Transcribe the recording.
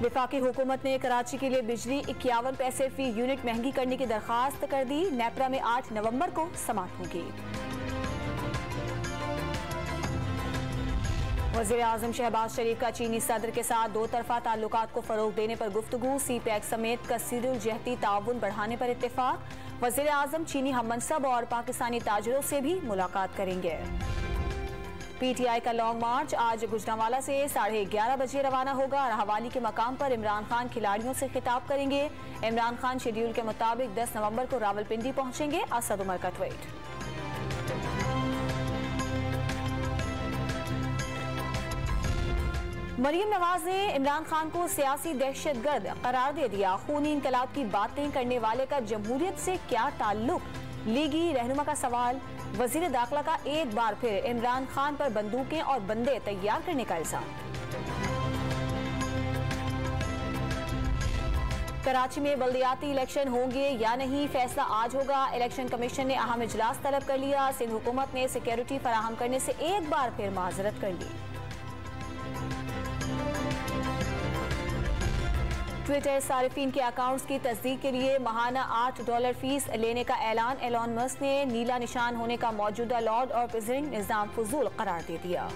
वफाकी हुकूमत ने कराची के लिए बिजली 51 पैसे फी यूनिट महंगी करने की दरखास्त कर दी। नेपरा में 8 नवंबर को समाअत होगी। वज़ीर-ए-आज़म शहबाज शरीफ का चीनी सदर के साथ दो तरफा ताल्लुकात को फरोग देने पर गुफ्तगू। सी-पैक समेत कसीरुल जहती ताउन बढ़ाने पर इत्तेफाक। वज़ीर-ए-आज़म चीनी हममनसब और पाकिस्तानी ताजरों से भी मुलाकात करेंगे। पीटीआई का लॉन्ग मार्च आज गुजरांवाला से 11:30 बजे रवाना होगा। राहवाली के मकाम पर इमरान खान खिलाड़ियों से खिताब करेंगे। इमरान खान शेड्यूल के मुताबिक 10 नवंबर को रावलपिंडी पहुंचेंगे। असद उमर का ट्वीट। मरियम नवाज ने इमरान खान को सियासी दहशतगर्द करार दे दिया। खूनी इनकलाब की बातें करने वाले का जमहूरियत से क्या ताल्लुक? लीगी रहनुमा का सवाल। वजीर दाखिला का एक बार फिर इमरान खान पर बंदूकें और बंदे तैयार करने का इल्जाम। कराची में बल्दियाती इलेक्शन होंगे या नहीं, फैसला आज होगा। इलेक्शन कमीशन ने अहम इजलास तलब कर लिया। सिंध हुकूमत ने सिक्योरिटी फराहम करने से एक बार फिर माजरत कर ली। ट्विटर सारिफीन के अकाउंट्स की तस्दीक के लिए माहाना $8 फीस लेने का ऐलान। एलॉन मस्क ने नीला निशान होने का मौजूदा लॉर्ड और प्रेसिडेंट निजाम फजूल करार दे दिया।